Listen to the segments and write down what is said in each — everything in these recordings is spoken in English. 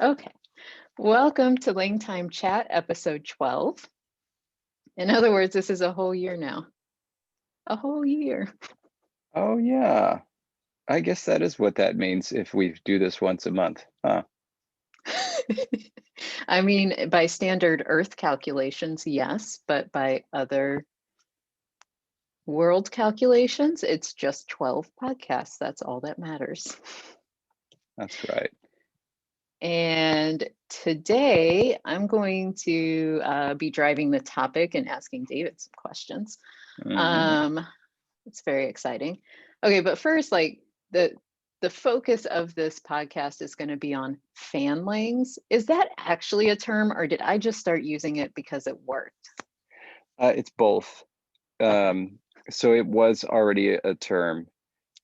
Okay. Welcome to LangTime Chat, episode 12. In other words, this is a whole year now. A whole year. Oh yeah, I guess that is what that means if we do this once a month. Huh. I mean, by standard Earth calculations, yes, but by other world calculations, it's just 12 podcasts. That's all that matters. That's right. And today I'm going to be driving the topic and asking David some questions. Hmm. Um, it's very exciting. Okay, but first, like the focus of this podcast is going to be on Fanlangs. Is that actually a term, or did I just start using it because it worked? It's both. Okay, So it was already a term,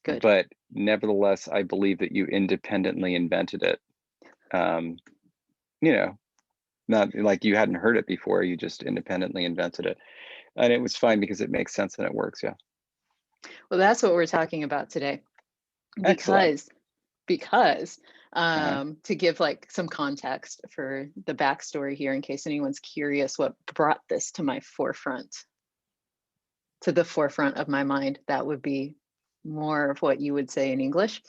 good. but nevertheless, I believe that you independently invented it. Um, you know, not like you hadn't heard it before, you just independently invented it. And it was fine because it makes sense and it works. Yeah. Well, that's what we're talking about today, Excellent. because because Uh-huh. to give like some context for the backstory here, in case anyone's curious, what brought this to the forefront of my mind, that would be more of what you would say in English.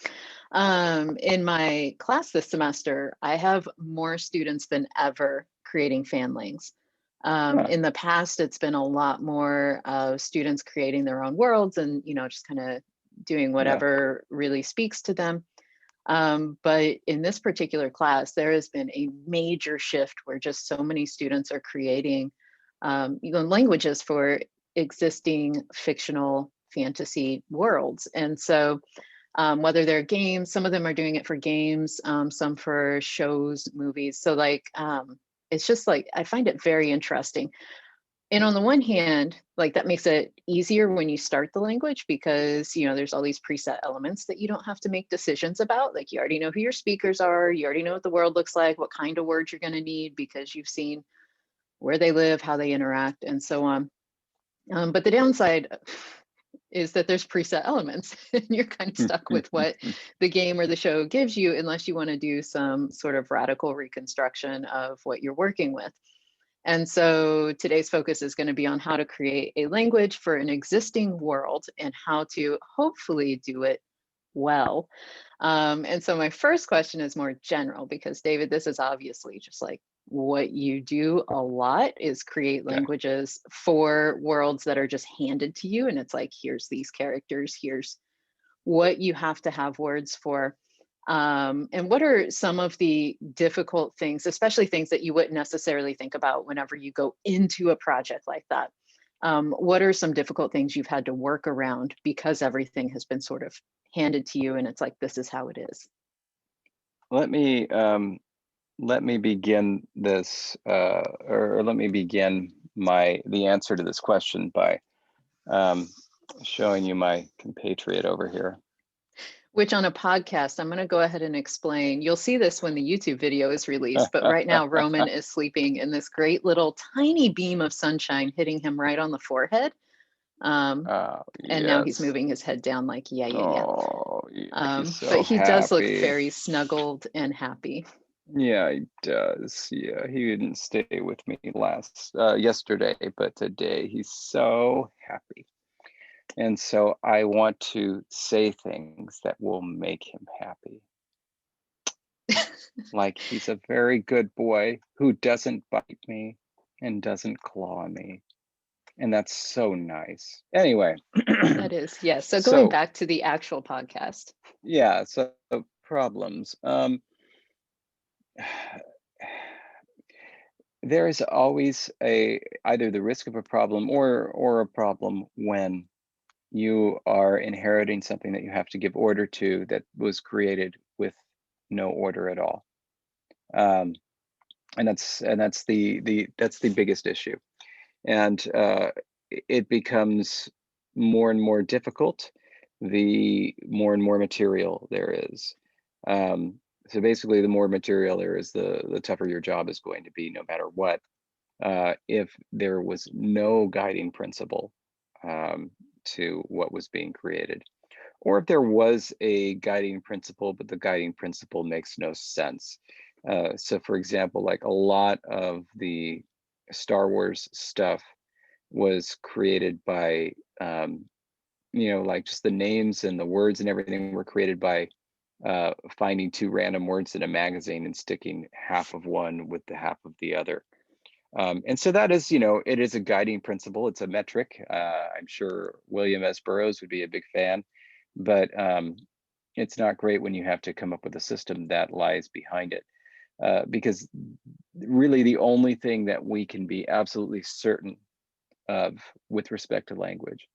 In my class this semester, I have more students than ever creating Fanlings. Huh. In the past, it's been a lot more of students creating their own worlds and, just kind of doing Yeah. whatever really speaks to them. But in this particular class, there has been a major shift where just so many students are creating languages for existing fictional fantasy worlds. And so whether they're games, some of them are doing it for games, some for shows, movies. So it's just like, I find it very interesting. And on the one hand, like that makes it easier when you start the language because, there's all these preset elements that you don't have to make decisions about. Like you already know who your speakers are, you already know what the world looks like, what kind of words you're going to need because you've seen where they live, how they interact, and so on. But the downside is that there's preset elements and you're kind of stuck with what the game or the show gives you unless you want to do some sort of radical reconstruction of what you're working with. And so today's focus is going to be on how to create a language for an existing world and how to hopefully do it well. And so my first question is more general because David, this is obviously just like what you do a lot is create Yeah. languages for worlds that are just handed to you. And it's like, here's these characters, here's what you have to have words for. And what are some of the difficult things, especially things that you wouldn't necessarily think about whenever you go into a project like that? What are some difficult things you've had to work around because everything has been sort of handed to you and it's like, this is how it is? Let me let me begin this or let me begin the answer to this question by um, showing you my compatriot over here. Which on a podcast, I'm going to go ahead and explain. You'll see this when the YouTube video is released, but right now Roman is sleeping in this great little tiny beam of sunshine hitting him right on the forehead. Um, and now he's Yes. moving his head down like, yeah, yeah, yeah. Oh, yeah, he's But so he does look happy. very snuggled and happy. Yeah, he does. Yeah, he didn't stay with me yesterday, but today he's so happy. And so I want to say things that will make him happy. Like he's a very good boy who doesn't bite me and doesn't claw me. And that's so nice. Anyway, That is, yes. So going so back to the actual podcast. yeah, so problems. There is always either the risk of a problem or a problem when you are inheriting something that you have to give order to that was created with no order at all. Um, and that's the biggest issue. And it becomes more and more difficult the more and more material there is. So basically, the more material there is, the tougher your job is going to be, no matter what. If there was no guiding principle to what was being created, or if there was a guiding principle, but the guiding principle makes no sense. So for example, like a lot of the Star Wars stuff was created by, like just the names and the words and everything were created by finding two random words in a magazine and sticking half of one with the half of the other. And so that is, it is a guiding principle. It's a metric. I'm sure William S. Burroughs would be a big fan, but it's not great when you have to come up with a system that lies behind it. Because really the only thing that we can be absolutely certain of with respect to language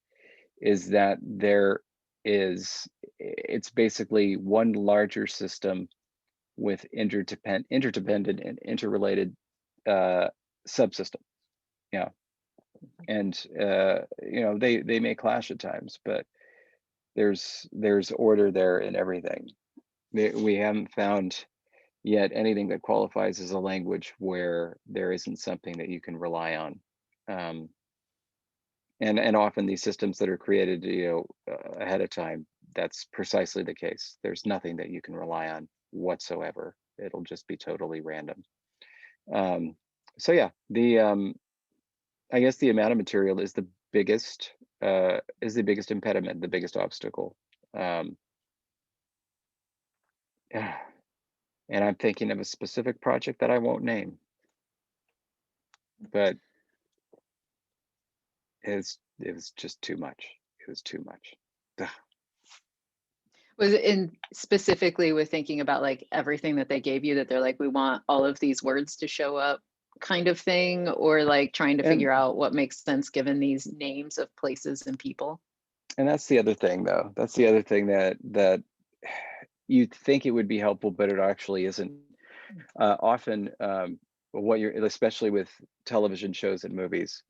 is that it's basically one larger system with interdependent and interrelated subsystem. Yeah. And they may clash at times, but there's order there in everything. We haven't found yet anything that qualifies as a language where there isn't something that you can rely on. And often these systems that are created, ahead of time, that's precisely the case. There's nothing that you can rely on whatsoever. It'll just be totally random. So yeah, I guess the amount of material is the biggest impediment, the biggest obstacle. Um, and I'm thinking of a specific project that I won't name, but it was just too much. It was too much. Ugh. Was it in specifically with thinking about like everything that they gave you that they're like, we want all of these words to show up kind of thing, or like trying to And figure out what makes sense given these names of places and people? and that's the other thing though. That's the other thing that you think it would be helpful, but it actually isn't. Often, what you're, especially with television shows and movies,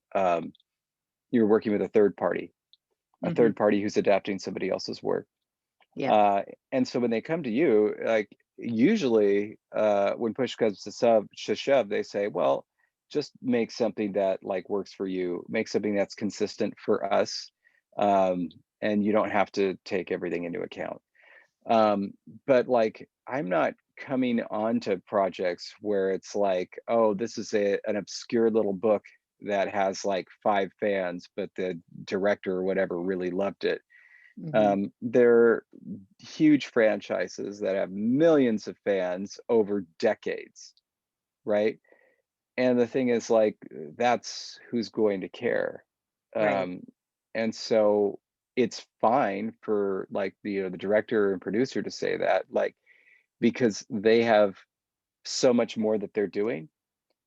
you're working with a Hmm. third party who's adapting somebody else's work. Yeah. And so when they come to you, like usually, when push comes to shove, they say, well, just make something that like works for you, make something that's consistent for us, um, and you don't have to take everything into account. Um, but like, I'm not coming onto projects where it's like, oh, this is an obscure little book that has like 5 fans, but the director or whatever really loved it. Hmm. They're huge franchises that have millions of fans over decades, right? And the thing is, like, that's who's going to care. Right. Um, and so it's fine for like the director and producer to say that, like, because they have so much more that they're doing.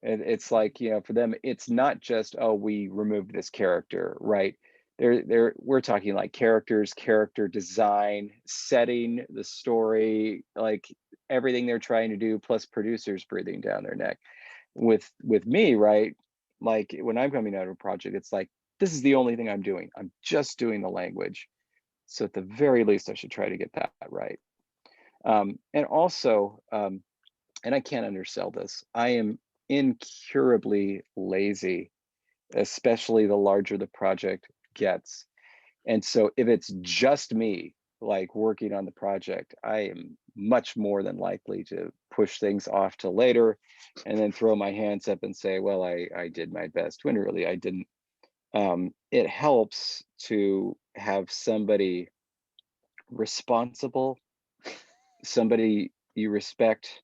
And it's like, for them, it's not just, oh, we removed this character, right? We're talking like characters, character design, setting, the story, like everything they're trying to do, plus producers breathing down their neck. With me, right? Like when I'm coming out of a project, it's like, this is the only thing I'm doing. I'm just doing the language. So at the very least, I should try to get that right. And also, and I can't undersell this, I am incurably lazy, especially the larger the project gets. And so if it's just me, like working on the project, I am much more than likely to push things off to later and then throw my hands up and say, well, I did my best, when really I didn't. It helps to have somebody responsible, somebody you respect,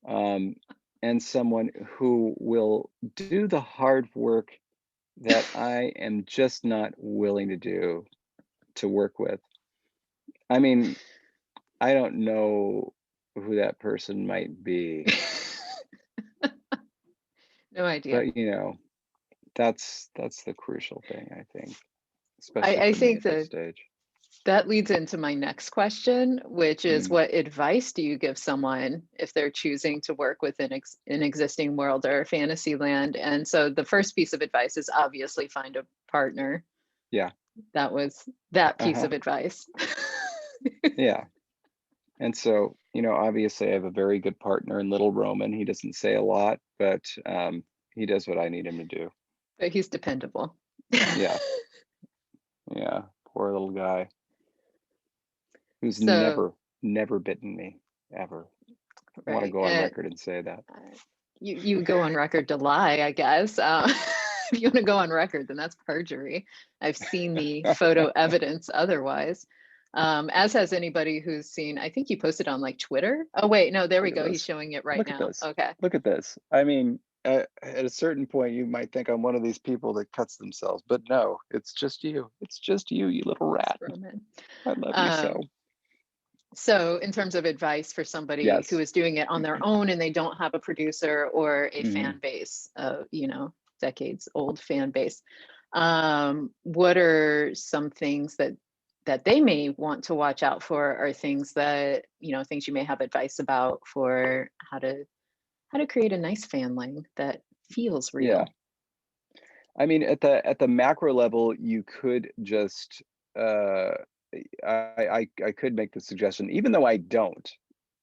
um, and someone who will do the hard work that I am just not willing to do to work with. I mean, I don't know who that person might be, No idea. but that's the crucial thing, I think, I, especially I for me think at this that stage. that leads into my next question, which is Mm, what advice do you give someone if they're choosing to work within an existing world or fantasy land? And so the first piece of advice is obviously find a partner. yeah. That was that piece Uh-huh. of advice. Yeah. And so, obviously I have a very good partner in Little Roman. He doesn't say a lot, but he does what I need him to do. But he's dependable. Yeah. Yeah. Poor little guy who's So never bitten me ever. want to right. go on record and say that. You go on record to lie, I guess. If you want to go on record, then that's perjury. I've seen the photo evidence otherwise. As has anybody who's seen, I think you posted on like Twitter. Oh wait, no, there we Look at go. He's this. showing it right Look at now. this. Okay. Look at this. I mean, at a certain point, you might think I'm one of these people that cuts themselves, but no, it's just you. It's just you little rat. Roman. I love you so. Um, so in terms of advice for somebody who Yes. is doing it on their own and they don't have a producer or a Hmm. fan base, decades old fan base, what are some things that they may want to watch out for, or things that, things you may have advice about for how to create a nice fanling that feels Yeah. real? I mean, at the macro level, you could just uh, I could make the suggestion, even though I don't.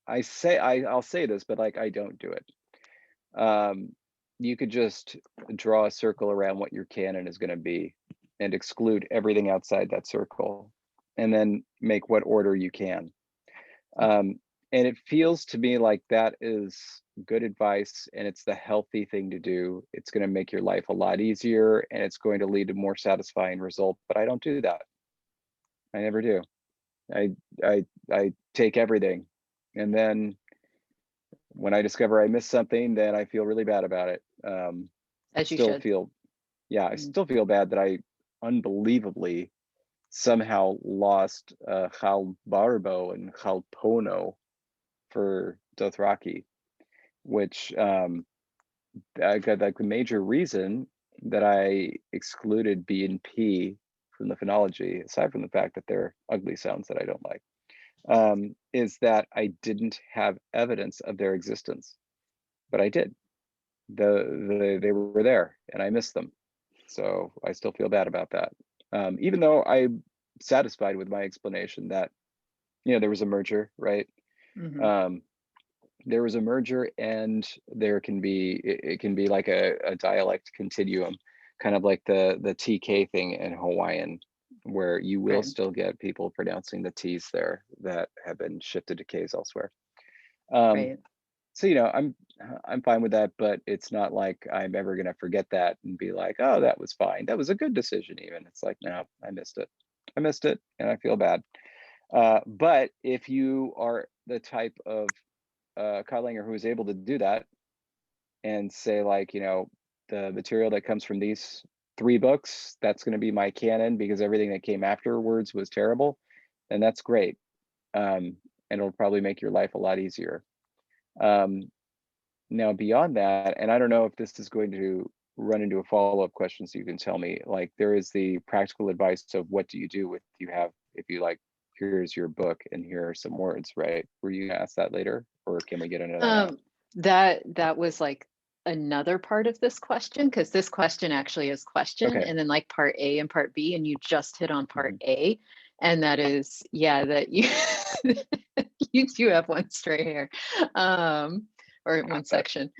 I'll say this, but like I don't do it. Um, you could just draw a circle around what your canon is going to be, and exclude everything outside that circle, and then make what order you can. Um, and it feels to me like that is good advice, and it's the healthy thing to do. It's going to make your life a lot easier, and it's going to lead to more satisfying result. But I don't do that. I never do. I I take everything, and then when I discover I missed something, then I feel really bad about it. As you Still should. feel, yeah, I Mm, still feel bad that I unbelievably somehow lost Halbarbo and Halpono for Dothraki, which I got like the major reason that I excluded B and P from the phonology, aside from the fact that they're ugly sounds that I don't like, is that I didn't have evidence of their existence, but I did. They were there, and I missed them, so I still feel bad about that. Even though I'm satisfied with my explanation that there was a merger, right? mhm. Um, there was a merger, and there can be it can be like a dialect continuum, kind of like the TK thing in Hawaiian, where you will Right, still get people pronouncing the T's there that have been shifted to K's elsewhere. Um, right. so I'm fine with that, but it's not like I'm ever gonna forget that and be like, oh, that was fine. That was a good decision. Even it's like, no, I missed it. I missed it, and I feel bad. But if you are the type of Codlinger who is able to do that and say, like, the material that comes from these 3 books, that's going to be my canon because everything that came afterwards was terrible, then that's great. And it'll probably make your life a lot easier. Um, Now, beyond that, and I don't know if this is going to run into a follow-up question, so you can tell me, like, there is the practical advice of what do you do with if you like, here's your book and here are some words, right? Were you gonna ask that later, or can we get into that now? Um, that was like another part of this question, because this question actually is question Okay. and then like part A and part B, and you just hit on part Mhm. A, and that is, yeah, that you you do have one stray hair, um, or one section.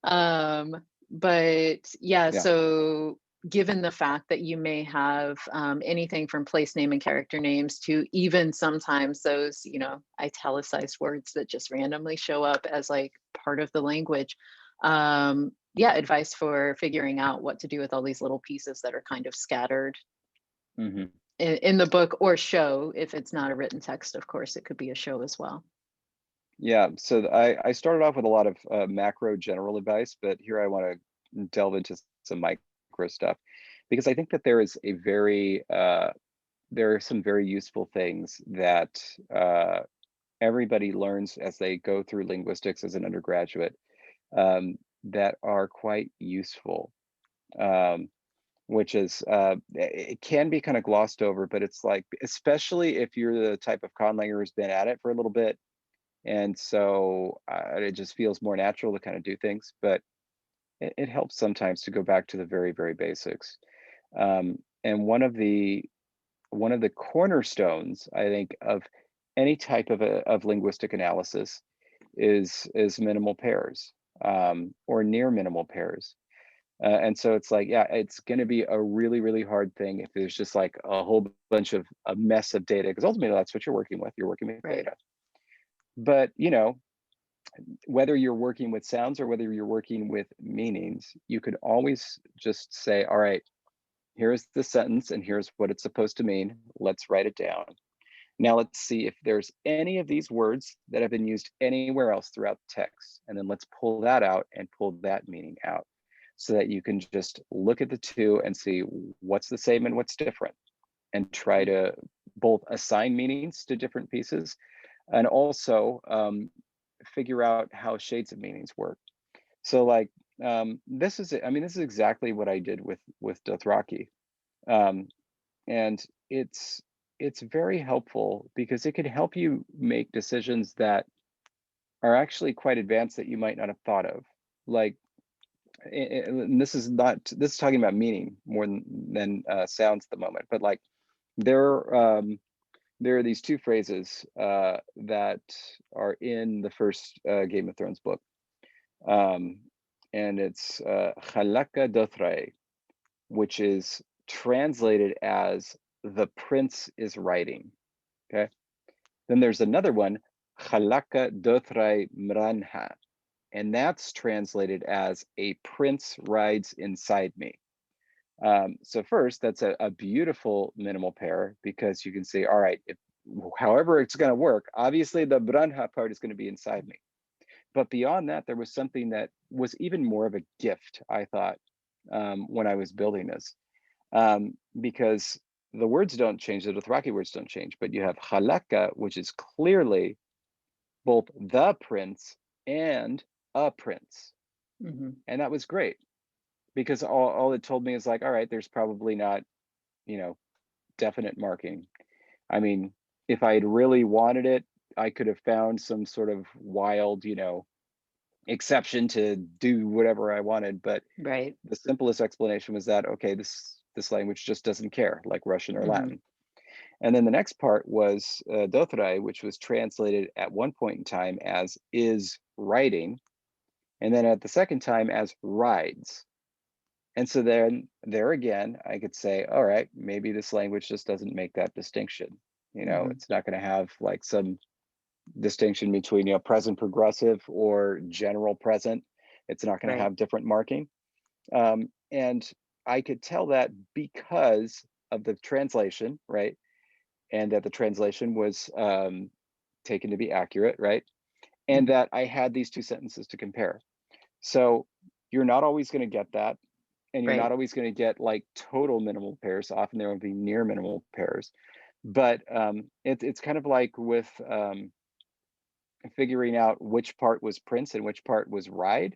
Um, but yeah, Yeah. so given the fact that you may have anything from place name and character names to even sometimes those, italicized words that just randomly show up as like part of the language. Yeah, advice for figuring out what to do with all these little pieces that are kind of scattered Hmm. in the book or show. If it's not a written text, of course, it could be a show as well. Yeah. So I started off with a lot of macro general advice, but here I want to delve into some micro stuff because I think that there are some very useful things that everybody learns as they go through linguistics as an undergraduate, that are quite useful. Um, which is it can be kind of glossed over, but it's like, especially if you're the type of conlanger who's been at it for a little bit, and so it just feels more natural to kind of do things. But it helps sometimes to go back to the very, very basics. And one of the cornerstones, I think, of any type of linguistic analysis is minimal pairs, or near minimal pairs. And so it's like, yeah, it's going to be a really, really hard thing if there's just like a whole bunch of a mess of data, because ultimately that's what you're working with. You're working with Right. data. But whether you're working with sounds or whether you're working with meanings, you could always just say, all right, here's the sentence and here's what it's supposed to mean. Let's write it down. Now let's see if there's any of these words that have been used anywhere else throughout the text. And then let's pull that out and pull that meaning out so that you can just look at the two and see what's the same and what's different, and try to both assign meanings to different pieces and also figure out how shades of meanings work. So like this is, I mean, this is exactly what I did with Dothraki. Um, and it's very helpful because it can help you make decisions that are actually quite advanced that you might not have thought of. Like, and this is not, this is talking about meaning more than sounds at the moment, but like there there are these two phrases that are in the first Game of Thrones book, um, and it's Chalaka Dothrae, which is translated as the prince is riding. Okay. Then there's another one, Chalaka Dothrae Mranha, and that's translated as a prince rides inside me. So first, that's a beautiful minimal pair because you can say, all right, if, however it's going to work, obviously the Branha part is going to be inside me. But beyond that, there was something that was even more of a gift, I thought, when I was building this. Because the words don't change, the Dothraki words don't change, but you have Halaka, which is clearly both the prince and a prince. Mm-hmm. And that was great because all it told me is like, all right, there's probably not, you know, definite marking. I mean, if I had really wanted it, I could have found some sort of wild, you know, exception to do whatever I wanted. But Right. the simplest explanation was that, okay, this language just doesn't care, like Russian or Mm-hmm. Latin. And then the next part was Dothrai, which was translated at one point in time as is writing, and then at the second time as rides. And so then there again, I could say, all right, maybe this language just doesn't make that distinction. You know, Mm-hmm. it's not going to have like some distinction between, you know, present progressive or general present. It's not going to Right. have different marking. And I could tell that because of the translation, right? And that the translation was taken to be accurate, right? And Mm-hmm. that I had these two sentences to compare. So you're not always going to get that. And you're Right. not always going to get like total minimal pairs. Often there will be near minimal pairs. But it's kind of like with figuring out which part was Prince and which part was Ride.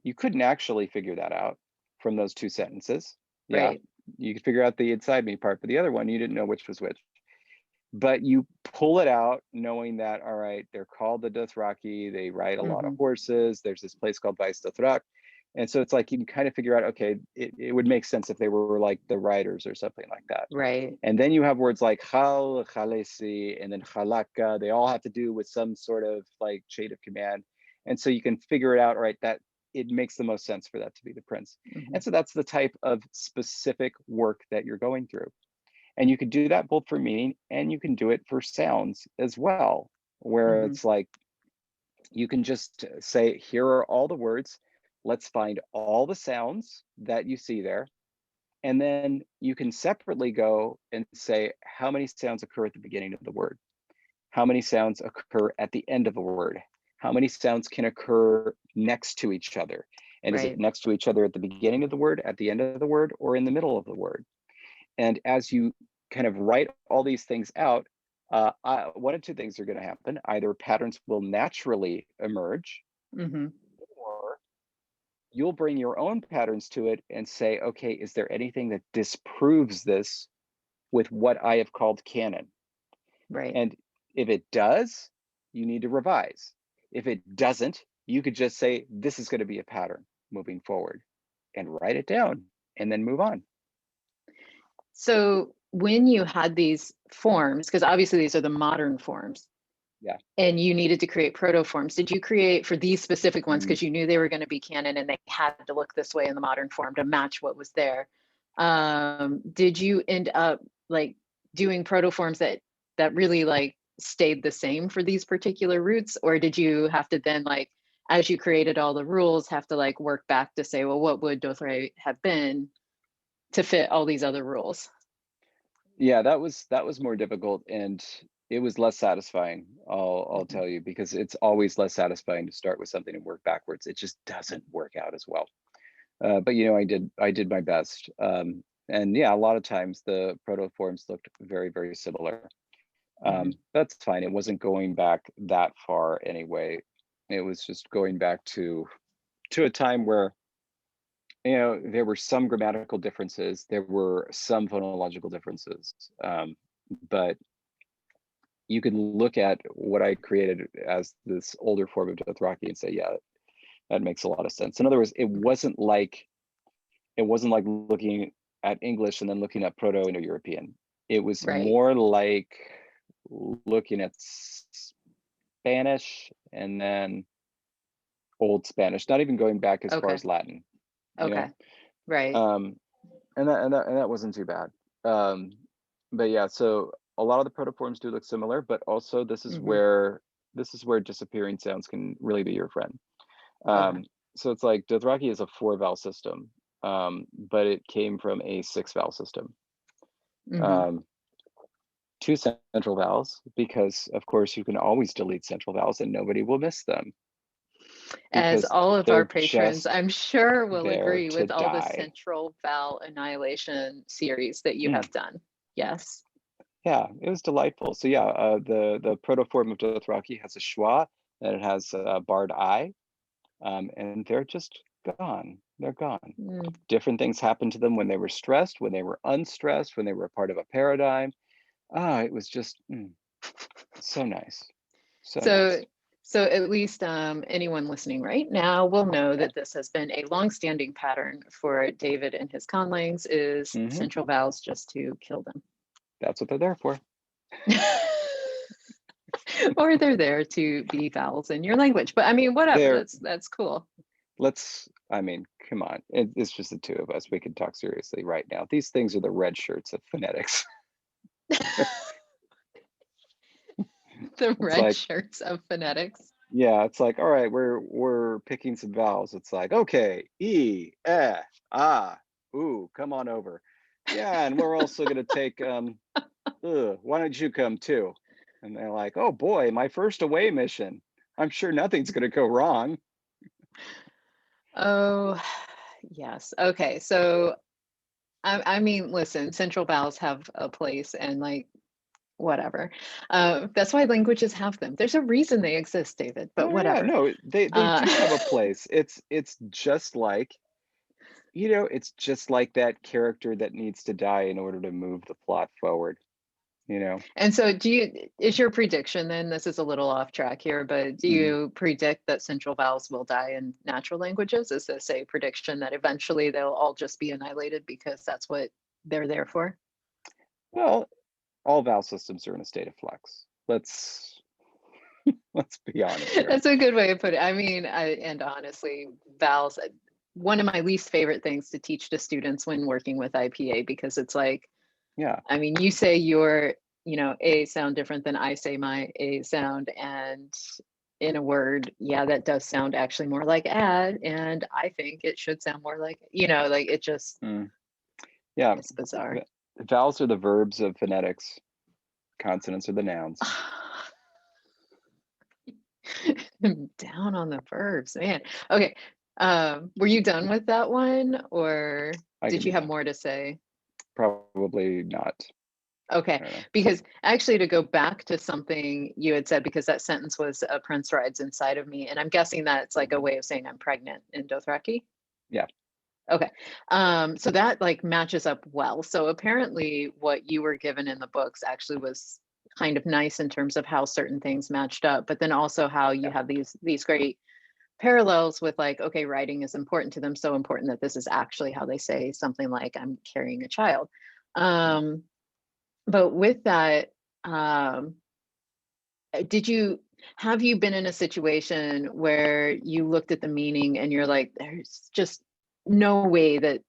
You couldn't actually figure that out from those two sentences. Yeah, Right. you could figure out the inside me part, but the other one, you didn't know which was which. But you pull it out knowing that, all right, they're called the Dothraki, they ride a lot of Mm-hmm. horses, there's this place called Bais Dothrak. And so it's like you can kind of figure out, okay, it would make sense if they were like the riders or something like that. Right. And then you have words like Khal, Khalesi, and then Khalaka. They all have to do with some sort of like shade of command. And so you can figure it out, right, that it makes the most sense for that to be the prince. Mm-hmm. And so that's the type of specific work that you're going through. And you can do that both for meaning and you can do it for sounds as well, where Mm-hmm. it's like you can just say, here are all the words. Let's find all the sounds that you see there. And then you can separately go and say, how many sounds occur at the beginning of the word? How many sounds occur at the end of a word? How many sounds can occur next to each other? And is it Right. next to each other at the beginning of the word, at the end of the word, or in the middle of the word? And as you kind of write all these things out, one of two things are going to happen. Either patterns will naturally emerge, Mm-hmm. or you'll bring your own patterns to it and say, okay, is there anything that disproves this with what I have called canon? Right. And if it does, you need to revise. If it doesn't, you could just say, this is going to be a pattern moving forward and write it down and then move on. So when you had these forms, because obviously these are the modern forms, Yeah. and you needed to create proto forms, did you create for these specific ones Mm. because you knew they were going to be canon and they had to look this way in the modern form to match what was there? Did you end up like doing proto forms that really like stayed the same for these particular roots, or did you have to then, like, as you created all the rules, have to like work back to say, well, what would Dothray have been to fit all these other rules? Yeah, that was more difficult, and it was less satisfying. I'll Mhm. tell you, because it's always less satisfying to start with something and work backwards. It just doesn't work out as well. But I did my best. And yeah, a lot of times the proto forms looked very, very similar. Mhm. That's fine. It wasn't going back that far anyway. It was just going back to a time where, there were some grammatical differences, there were some phonological differences, but you can look at what I created as this older form of Dothraki and say, yeah, that makes a lot of sense. In other words, Okay. it wasn't like looking at English and then looking at Proto-Indo-European. It was Right. more like looking at Spanish and then Old Spanish, not even going back as far Okay. as Latin, you know? Okay. Right. Um, and that wasn't too bad. Um, but yeah, so a lot of the protoforms do look similar, but also Mhm. this is where disappearing sounds can really be your friend. Okay. Um, so it's like Dothraki is a 4 vowel system, but it came from a 6 vowel system. Mhm. Um, 2 central vowels, because of course you can always delete central vowels and nobody will miss them As because all of our they're patrons, just I'm sure, will there agree to with all the die. central vowel annihilation series that you Mm, have done. Yes. yeah, it was delightful. So yeah, the protoform of Dothraki has a schwa and it has a barred I, and they're just gone. They're gone. Mm. Different things happened to them when they were stressed, when they were unstressed, when they were a part of a paradigm. Ah, it was just so nice, so nice. So, so at least anyone listening right now will know that this has been a long-standing pattern for David and his conlangs is Hmm. central vowels just to kill them. That's what they're there for. Or they're there to be vowels in your language. But I mean, whatever, They're that's cool. I mean, come on. It's just the two of us. We can talk seriously right now. These things are the red shirts of phonetics. The It's red like, shirts of phonetics. yeah, it's like, all right, we're picking some vowels. It's like, okay, E, ah, ooh, come on over. Yeah, and we're also gonna take why don't you come too? And they're like, oh boy, my first away mission. I'm sure nothing's gonna go wrong. Oh, yes. Okay. So I mean, listen, central vowels have a place and like whatever. That's why languages have them. There's a reason they exist, David, but Oh yeah, whatever. no, they Uh, do have a place. It's just like, it's just like that character that needs to die in order to move the plot forward, you know? and so is your prediction then, this is a little off track here, but do Mhm. you predict that central vowels will die in natural languages? Is this a prediction that eventually they'll all just be annihilated because that's what they're there for? Well, all vowel systems are in a state of flux. Let's be honest here. That's a good way to put it. I mean, and honestly, vowels, one of my least favorite things to teach to students when working with IPA, because it's like, Yeah. I mean, you say your, A sound different than I say my A sound. And in a word, yeah, that does sound actually more like add. And I think it should sound more like, like it just, Mm. Yeah. it's bizarre. V- Vowels are the verbs of phonetics. Consonants are the nouns. Down on the verbs, man. Okay. Were you done with that one or I did can you be have done. more to say? Probably not. Okay, I don't know. because actually to go back to something you had said, because that sentence was a prince rides inside of me, and I'm guessing that it's like a way of saying I'm pregnant in Dothraki. Yeah. Okay, so that like matches up well. So apparently, what you were given in the books actually was kind of nice in terms of how certain things matched up, but then also how you Yeah. have these great parallels with like, okay, writing is important to them, so important that this is actually how they say something like I'm carrying a child. Mm. Um, but with that, um, did you have you been in a situation where you looked at the meaning and you're like, there's just no way that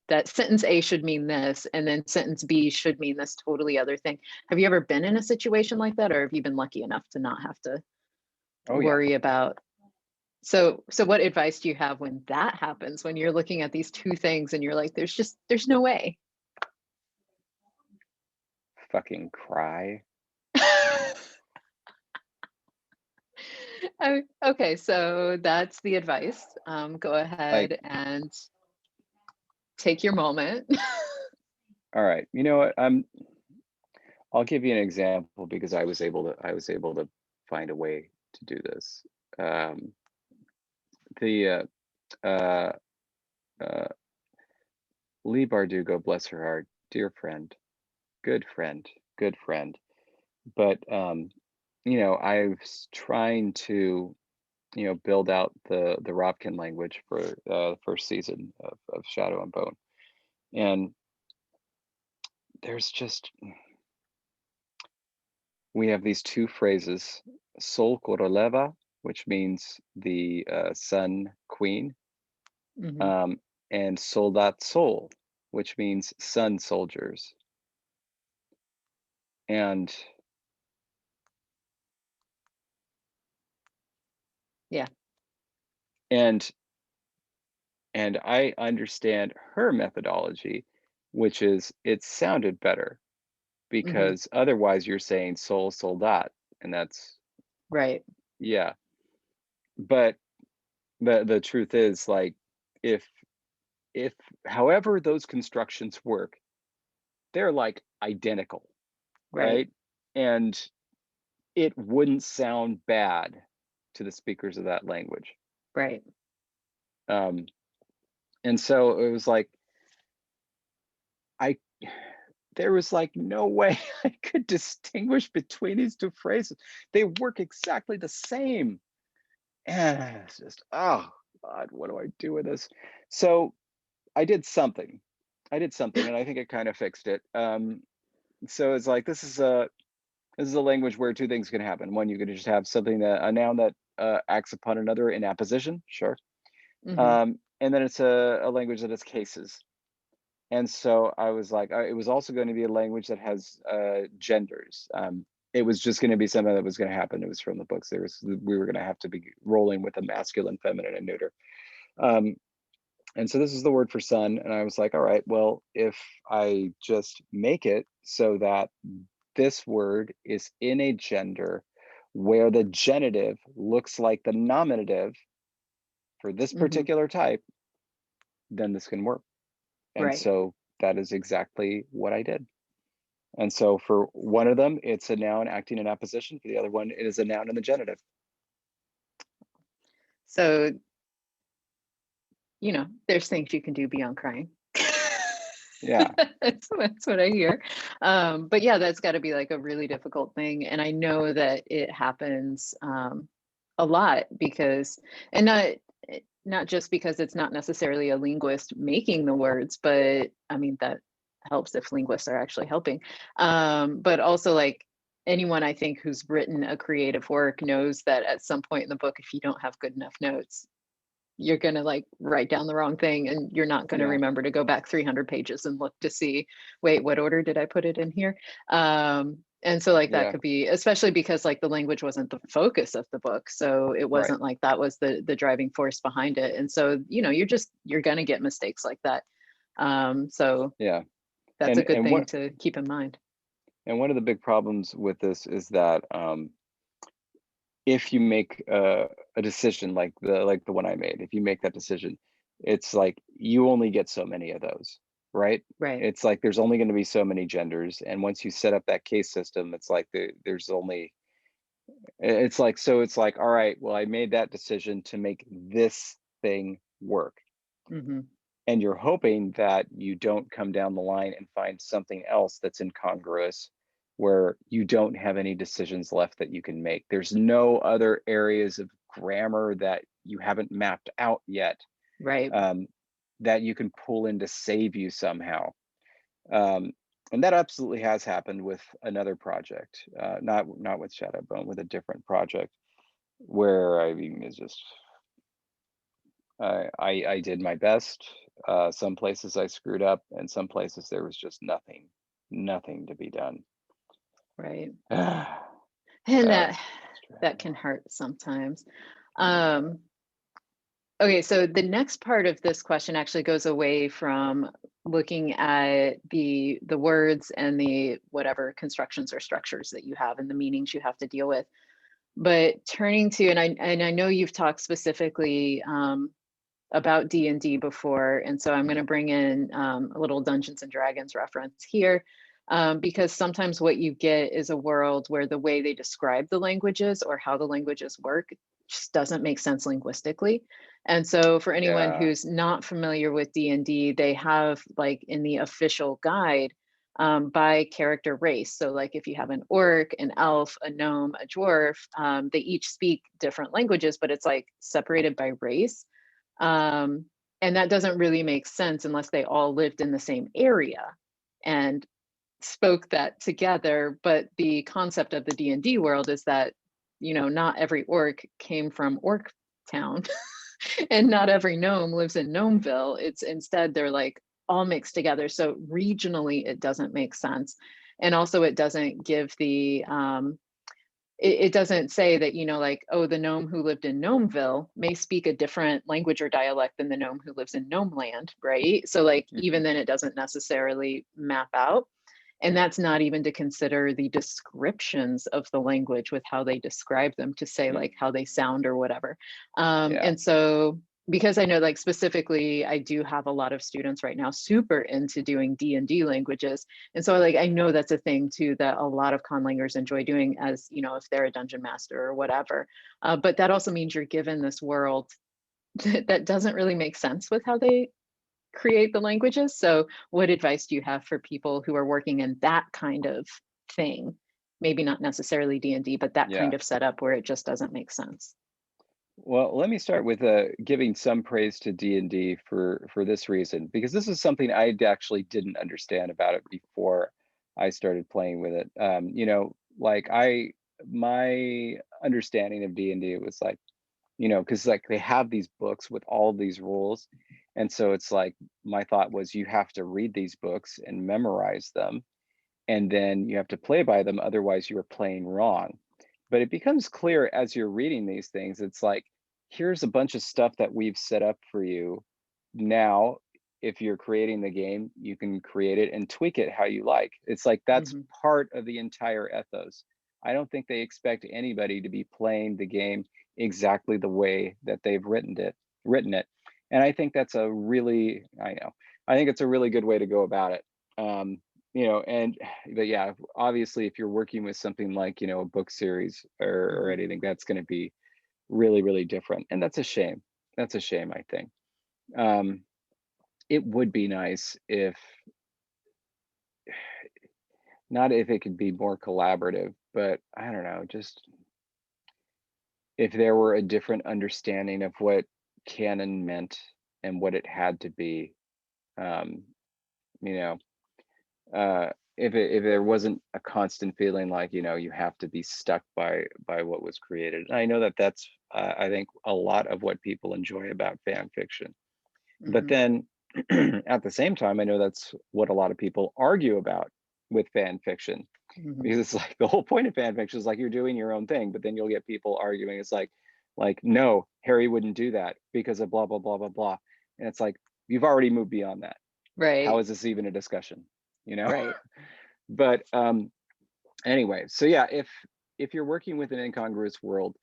that sentence A should mean this, and then sentence B should mean this totally other thing. Have you ever been in a situation like that, or have you been lucky enough to not have to Oh yeah. worry about? So what advice do you have when that happens, when you're looking at these two things and you're like, there's no way? Fucking cry. Okay, so that's the advice. Go Like, ahead and take your moment. all right, you know what? I'll give you an example because I was able to find a way to do this. Um, the uh, uh, Lee Bardugo, bless her heart, dear friend, good friend, good friend. But I was trying to build out the Robkin language for the first season of Shadow and Bone, and there's just we have these two phrases, Sol Coroleva, which means the Sun Queen, Hmm. um, and Soldat Sol, which means Sun Soldiers. And Yeah. and and I understand her methodology, which is it sounded better Hmm. because otherwise you're saying Sol Soldat, and that's Right. yeah. But the truth is, like, if if however those constructions work, they're like identical, Right. right? And it wouldn't sound bad to the speakers of that language. Right. Um, and so it was like I there was like no way I could distinguish between these two phrases. They work exactly the same. And it's just, oh God, what do I do with this? So I did something. I did something, and I think it kind of fixed it. So it's like this is a language where two things can happen. One, you could just have something that a noun that acts upon another in apposition, sure. Hmm. And then it's a language that has cases. And so I was like, it was also going to be a language that has genders. It was just going to be something that was going to happen. It was from the books. We were going to have to be rolling with a masculine, feminine, and neuter. Um, and so this is the word for sun. And I was like, all right, well, if I just make it so that this word is in a gender where the genitive looks like the nominative for this Hmm. particular type, then this can work. And Right. so that is exactly what I did. And so for one of them, it's a noun acting in apposition. For the other one, it is a noun in the genitive. So, there's things you can do beyond crying. Yeah, That's what I hear. But yeah, that's got to be like a really difficult thing. And I know that it happens a lot because, and not just because it's not necessarily a linguist making the words, but I mean, that helps if linguists are actually helping. But also, like, anyone I think who's written a creative work knows that at some point in the book, if you don't have good enough notes, you're going to like write down the wrong thing and you're not going to yeah, remember to go back 300 pages and look to see, wait, what order did I put it in here? And so like that yeah, could be, especially because like the language wasn't the focus of the book, so it right, wasn't like that was the driving force behind it. And so you're going to get mistakes like that. So yeah. that's And a good and thing what to keep in mind. and one of the big problems with this is that if you make a decision like the one I made, if you make that decision, it's like you only get so many of those, right? Right. It's like there's only going to be so many genders, and once you set up that case system, it's like there's only it's like so it's like all right, well, I made that decision to make this thing work, Hmm. and you're hoping that you don't come down the line and find something else that's incongruous where you don't have any decisions left that you can make. There's no other areas of grammar that you haven't mapped out yet, Right. um, that you can pull in to save you somehow. Um, and that absolutely has happened with another project, not with Shadowbone, with a different project where I mean it's just I did my best. Some places I screwed up, and some places there was just nothing to be done. Right. That And was that stressful. can hurt sometimes. Yeah. Um, okay, so the next part of this question actually goes away from looking at the words and the whatever constructions or structures that you have and the meanings you have to deal with, but turning to, and I know you've talked specifically about D&D before, and so I'm going to bring in a little Dungeons and Dragons reference here, because sometimes what you get is a world where the way they describe the languages or how the languages work just doesn't make sense linguistically. And so for anyone Yeah. who's not familiar with D&D, they have like in the official guide by character race. So like if you have an orc, an elf, a gnome, a dwarf, they each speak different languages, but it's like separated by race. Um, and that doesn't really make sense unless they all lived in the same area and spoke that together. But the concept of the D&D world is that, you know, not every orc came from Orc Town and not every gnome lives in Gnomeville. It's instead they're like all mixed together. So regionally, it doesn't make sense. And also it doesn't give the it doesn't say that, you know, like, oh, the gnome who lived in Gnomeville may speak a different language or dialect than the gnome who lives in Gnome Land, right? So, like, even Mhm. then, it doesn't necessarily map out. And that's not even to consider the descriptions of the language with how they describe them to say, like, Mm. how they sound or whatever. Yeah. And so, because I know, like, specifically, I do have a lot of students right now super into doing D&D languages, and so like I know that's a thing too that a lot of conlangers enjoy doing as, you know, if they're a dungeon master or whatever. But that also means you're given this world that doesn't really make sense with how they create the languages. So what advice do you have for people who are working in that kind of thing? Maybe not necessarily D&D, but that kind Yeah. of setup where it just doesn't make sense. Well, let me start with giving some praise to D&D for this reason, because this is something I actually didn't understand about it before I started playing with it. Like my understanding of D&D was like, because like they have these books with all these rules, and so it's like my thought was you have to read these books and memorize them, and then you have to play by them, otherwise you are playing wrong. But it becomes clear as you're reading these things, it's like, here's a bunch of stuff that we've set up for you. Now, if you're creating the game, you can create it and tweak it how you like. It's like that's Hmm. part of the entire ethos. I don't think they expect anybody to be playing the game exactly the way that they've written it. And I think that's a really, I know, I think it's a really good way to go about it. Um, and but yeah, obviously if you're working with something like, a book series or Hmm. anything, that's going to be really, really different. And that's a shame. That's a shame, I think. Um, it would be nice if, not if it could be more collaborative, but I don't know, just if there were a different understanding of what canon meant and what it had to be. Um, you know, uh, if there wasn't a constant feeling like, you have to be stuck by what was created. And I know that that's I think a lot of what people enjoy about fan fiction. But Hmm. then at the same time, I know that's what a lot of people argue about with fan fiction, Hmm. because it's like the whole point of fan fiction is like you're doing your own thing, but then you'll get people arguing. It's like no, Harry wouldn't do that because of blah blah blah blah blah, and it's like you've already moved beyond that. How Right, is this even a discussion? You know. right. But anyway, so yeah, if you're working with an incongruous world,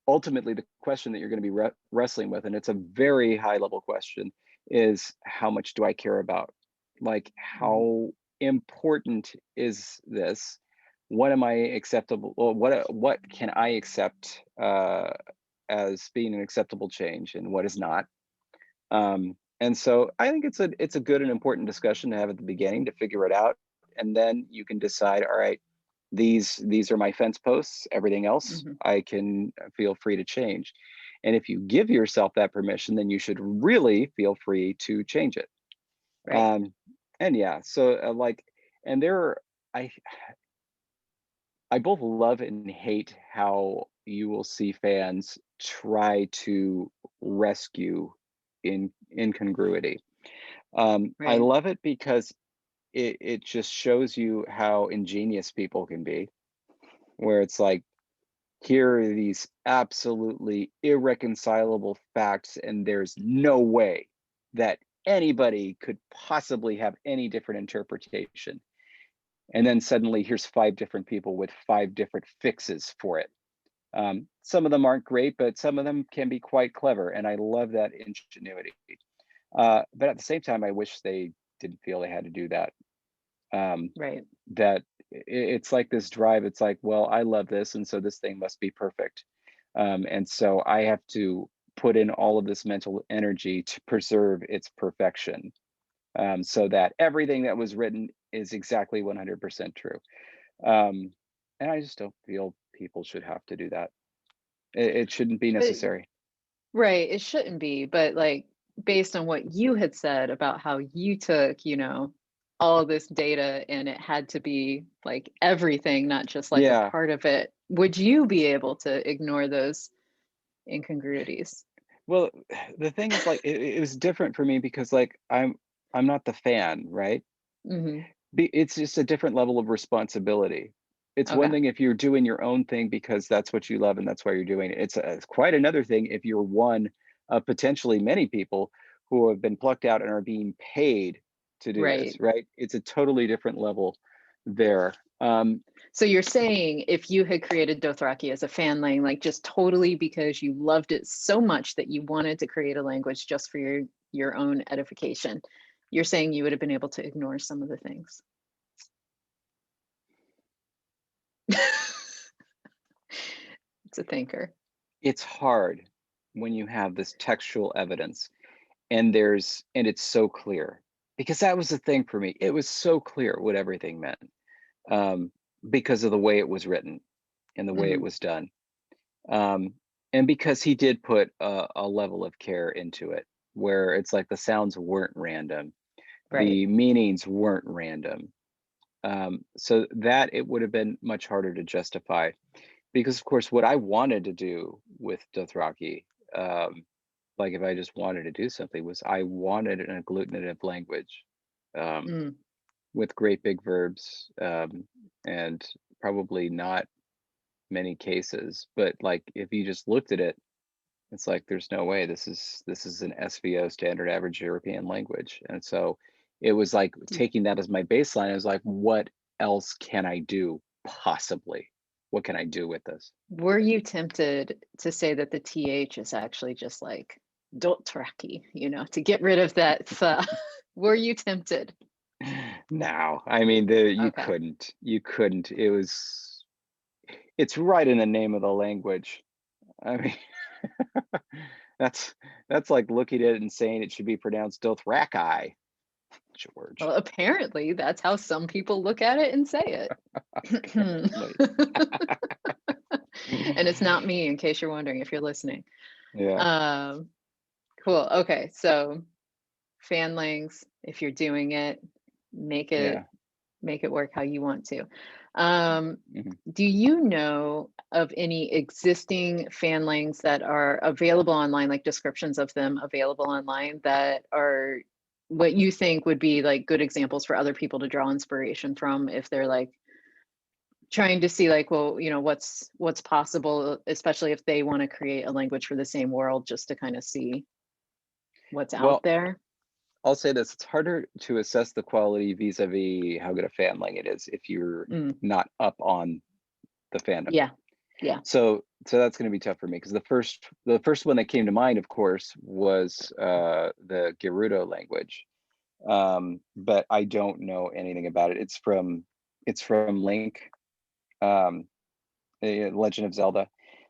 ultimately the question that you're going to be wrestling with, and it's a very high level question, is how much do I care about? Like, Hmm. how important is this? What am I acceptable? Or what can I accept as being an acceptable change, and what is not? And so I think it's a good and important discussion to have at the beginning to figure it out, and then you can decide, all right, these are my fence posts. Everything else Hmm. I can feel free to change. And if you give yourself that permission, then you should really feel free to change it. Right. Um, and yeah, so like, and there are, I I both love and hate how you will see fans try to rescue incongruity. I Right. love it because it just shows you how ingenious people can be, where it's like, here are these absolutely irreconcilable facts, and there's no way that anybody could possibly have any different interpretation. And then suddenly, here's 5 different people with 5 different fixes for it. Some of them aren't great, but some of them can be quite clever, and I love that ingenuity. But at the same time, I wish they didn't feel they had to do that. Um, Right. that it's like this drive. It's like, well, I love this, and so this thing must be perfect. And so I have to put in all of this mental energy to preserve its perfection, so that everything that was written is exactly 100% true. Um, and I just don't feel people should have to do that. It shouldn't be But necessary. right, it shouldn't be, but, like, based on what you had said about how you took, all this data and it had to be, like, everything, not just, like, a Yeah. part of it, would you be able to ignore those incongruities? Well, the thing is, like, it was different for me because, like, I'm not the fan, right? Mhm. It's just a different level of responsibility. It's one Okay. thing if you're doing your own thing because that's what you love and that's why you're doing it. It's quite another thing if you're one of potentially many people who have been plucked out and are being paid to do this, Right. right? It's a totally different level there. So you're saying if you had created Dothraki as a fanling, like, just totally because you loved it so much that you wanted to create a language just for your own edification, you're saying you would have been able to ignore some of the things? It's a thinker. it's hard when you have this textual evidence and it's so clear because that was the thing for me. It was so clear what everything meant, um, because of the way it was written and the way it Mhm. was done. Um, and because he did put a level of care into it, where it's like the sounds weren't random, Right. the meanings weren't random. So that it would have been much harder to justify because, of course, what I wanted to do with Dothraki, um, like if I just wanted to do something, was I wanted an agglutinative language, um, Mm. with great big verbs, and probably not many cases. But like if you just looked at it, it's like there's no way this is an SVO, standard average European language. And so it was like D taking that as my baseline. I was like, what else can I do possibly? What can I do with this? Were you tempted to say that the TH is actually just like Dothraki, to get rid of that th? Were you tempted? No, I mean the Okay. you couldn't. It's right in the name of the language. I mean, that's that's like looking at it and saying it should be pronounced Dothraki, George. Well, apparently that's how some people look at it and say it. Apparently. And it's not me, in case you're wondering if you're listening. Yeah, Um, cool. Okay. So Fanlangs, if you're doing it, make yeah. it make it work how you want to. Um, Mhm. do you know of any existing Fanlangs that are available online, like descriptions of them available online that are what you think would be like good examples for other people to draw inspiration from if they're like trying to see like, well, what's possible, especially if they want to create a language for the same world, just to kind of see what's out Well, there. I'll say this, it's harder to assess the quality vis-a-vis how good a fanling it is if you're Mm, not up on the fandom. yeah, yeah. So that's gonna be tough for me because the first one that came to mind, of course, was the Gerudo language. But I don't know anything about it. It's from Link, um, Legend of Zelda.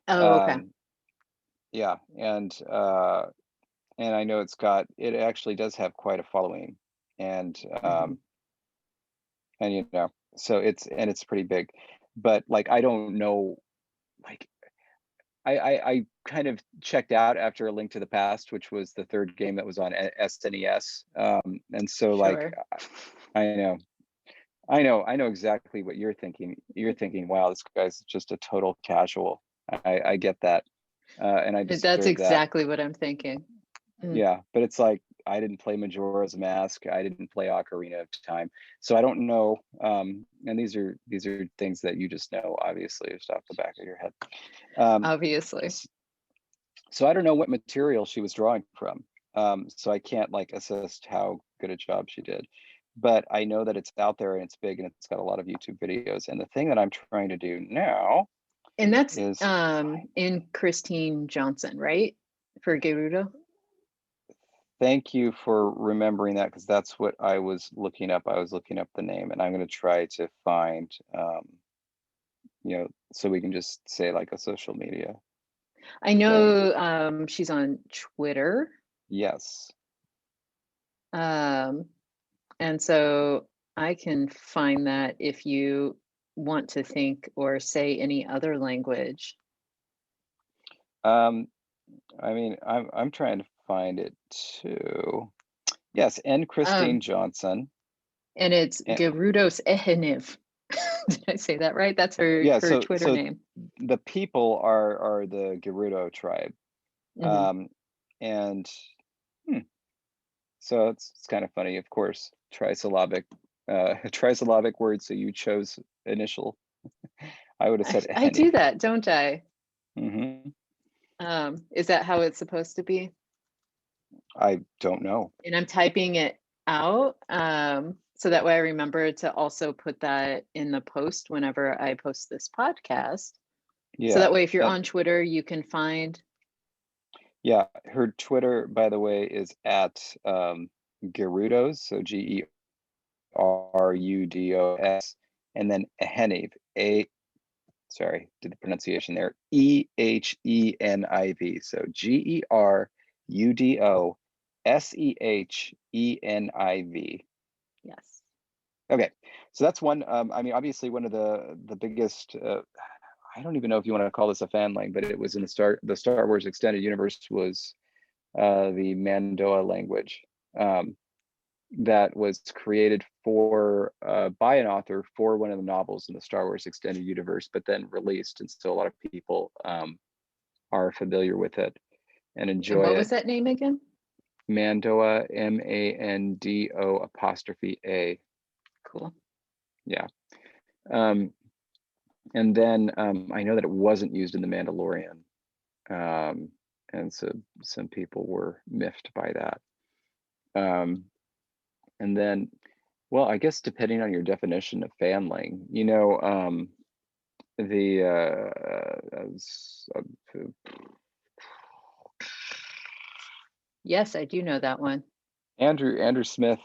Oh, okay. Um, yeah, and I know it actually does have quite a following, and Hmm. um, and it's pretty big, but like I don't know, like I kind of checked out after A Link to the Past, which was the third game that was on SNES, and so like Sure. I know. I know exactly what you're thinking. You're thinking, "Wow, this guy's just a total casual." I get that. and I That's deserve that. exactly what I'm thinking. Mm. Yeah, but it's like I didn't play Majora's Mask. I didn't play Ocarina of Time, so I don't know. And these are things that you just know, obviously, just off the back of your head. Um, Obviously. so I don't know what material she was drawing from. So I can't like assess how good a job she did. But I know that it's out there and it's big and it's got a lot of YouTube videos. And the thing that I'm trying to do now And that's is in Christine Johnson, right? For Gerudo? thank you for remembering that because that's what I was looking up. I was looking up the name and I'm going to try to find, so we can just say like a social media I thing. know she's on Twitter. Yes. Um, and so I can find that if you want to think or say any other language. Um, I mean, I'm trying to find it too. Yes, and Christine Um, Johnson. and it's And Gerudos Eheniv. Did I say that right? That's yeah, her so Twitter name. the people are the Gerudo tribe. Hmm. Um, and hmm, so it's kind of funny, of course, trisyllabic trisyllabic word, so you chose initial. I would have said I Henny. do that, don't I? Hmm. Is that how it's supposed to be? I don't know. And I'm typing it out so that way I remember to also put that in the post whenever I post this podcast. So Yeah. that way, if you're And on Twitter, you can find. yeah, her Twitter, by the way, is at Gerudos, so Gerudos, and then Eheniv, sorry, did the pronunciation there, Eheniv, so Gerudo Seheniv. Yes. Okay, so that's one. I mean, obviously, one of the biggest. I don't even know if you want to call this a fan lang, but it was in the Star Wars extended universe was the Mandoa language. That was created for by an author for one of the novels in the Star Wars extended universe, but then released, and so a lot of people are familiar with it and And enjoy what was it. that name again? Mandoa, Mando''A. Cool. Yeah. Um, and then I know that it wasn't used in The Mandalorian, and so some people were miffed by that. And then, well, I guess depending on your definition of fanling, the Yes, I do know that one. Andrew Smith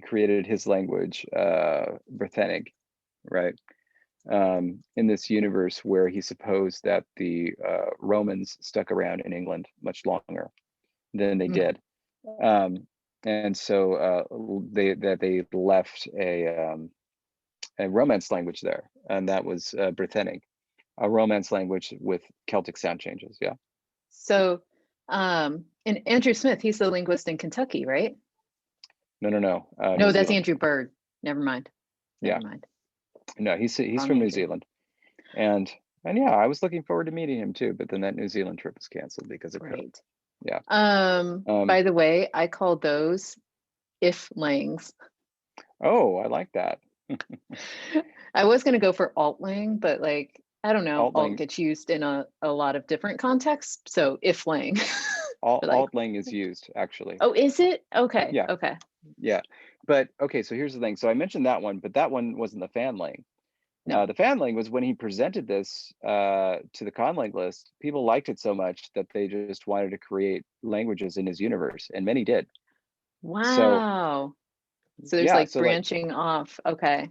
created his language, Britannic, right? In this universe where he supposed that the Romans stuck around in England much longer than they Mm. did. And so they left a Romance language there, and that was Britannic, a Romance language with Celtic sound changes. Yeah. So, and Andrew Smith, he's the linguist in Kentucky, right? No, no, no. New No, that's Zealand. Andrew Bird. Never mind. Yeah. Never mind. No, he's Wrong from New Andrew. Zealand, and yeah, I was looking forward to meeting him too, but then that New Zealand trip was canceled because of COVID. Right. Yeah. By the way, I call those if langs. Oh, I like that. I was going to go for alt lang, but like, I don't know, alt Altling, gets used in a lot of different contexts. So if lang, but like, altling is used actually. oh, is it? Okay. Yeah, Okay. yeah. But okay, so here's the thing. So I mentioned that one, but that one wasn't the fanling. No. The fanling was when he presented this to the conlang list. People liked it so much that they just wanted to create languages in his universe, and many did. So Wow. So there's yeah, like so like branching off. Okay.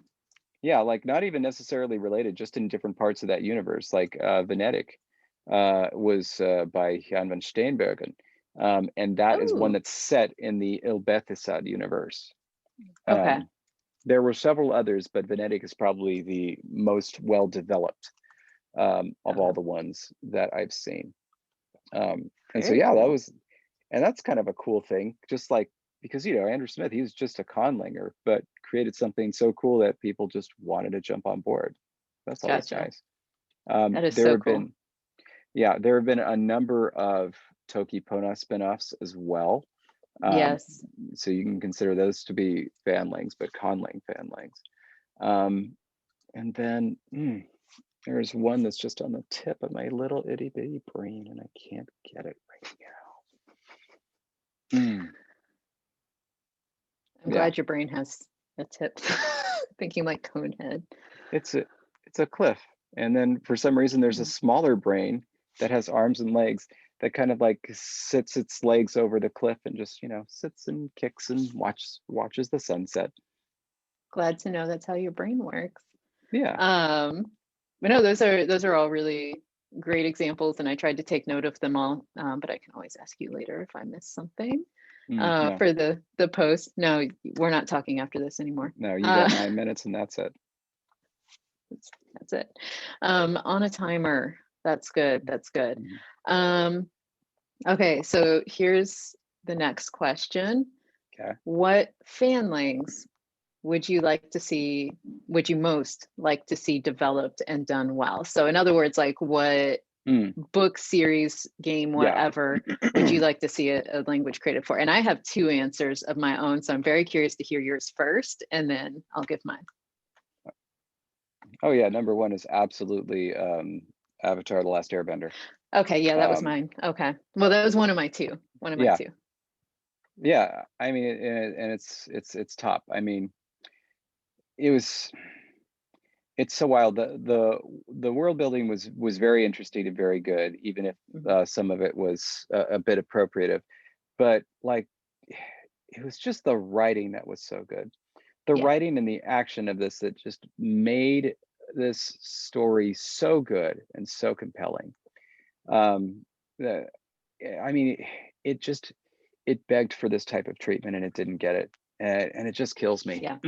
yeah, like not even necessarily related, just in different parts of that universe. Like Venetic was by Jan van Steenbergen, and that is one Oh, that's set in the Ilbethesad universe. okay. Um, there were several others, but Venetic is probably the most well developed of all Okay. the ones that I've seen. And so Very yeah, cool. and that's kind of a cool thing, just like because Andrew Smith, he was just a conlanger, but created something so cool that people just wanted to jump on board. That's always Gotcha. nice. That is There so have cool. been Yeah, there have been a number of Toki Pona spin-offs as well. Um, Yes. so you can consider those to be Fanlangs, but conlang Fanlangs. Um, and then there's one that's just on the tip of my little itty bitty brain, and I can't get it right now. I'm Yeah, glad your brain has a tip. Thinking like Conehead. it's a cliff, and then for some reason there's a smaller brain that has arms and legs that kind of like sits its legs over the cliff and just sits and kicks and watches the sunset. Glad to know that's how your brain works. Yeah. But no, those are all really great examples, and I tried to take note of them all. But I can always ask you later if I missed something No, for the post. No, we're not talking after this anymore. no, you got 9 minutes and that's it. That's it. On a timer. That's good. That's good. Mhm. Okay, so here's the next question. Okay. What fanlings would you most like to see developed and done well? So in other words, like what book, series, game, Yeah. whatever would you like to see a language created for? And I have two answers of my own, so I'm very curious to hear yours first, and then I'll give mine. Oh yeah, number one is absolutely Avatar: The Last Airbender. Okay, yeah, that was Um, mine. Okay. Well, that was one of my two. One of my yeah, two. yeah. I mean, and it's top. I mean, it was it's so wild. The world building was very interesting and very good, even if Mhm. some of it was a bit appropriative. But like, it was just the writing that was so good. The Yeah. writing and the action of this that just made this story so good and so compelling. Um, the, I mean, it just it begged for this type of treatment and it didn't get it, and it just kills me. Yeah.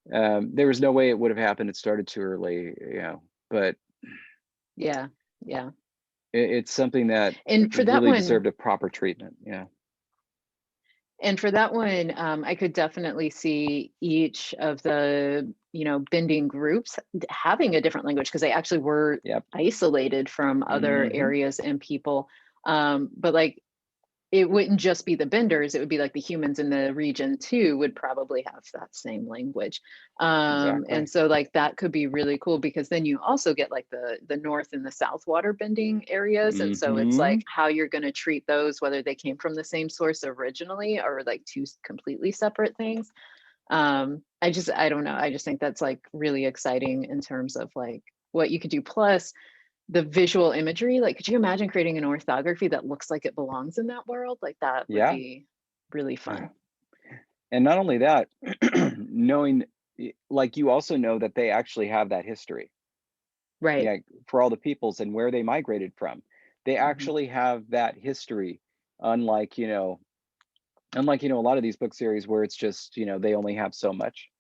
There was no way it would have happened. It started too early, but Yeah. Yeah. it's something that And for that really one, deserved a proper treatment. Yeah, I could definitely see each of the, bending groups having a different language because they actually were yep. isolated from other Hmm. areas and people. But like it wouldn't just be the benders, it would be like the humans in the region too would probably have that same language. And Exactly. so like that could be really cool because then you also get like the north and the south water bending areas. And so it's Hmm. like how you're going to treat those, whether they came from the same source originally or like two completely separate things. I don't know. I just think that's like really exciting in terms of like what you could do. Plus, the visual imagery, like could you imagine creating an orthography that looks like it belongs in that world? Like that would Yeah. be really fun. And not only that, knowing, like, you also know that they actually have that history. Right. Yeah, for all the peoples and where they migrated from. They Hmm. actually have that history, unlike, a lot of these book series where it's just, they only have so much.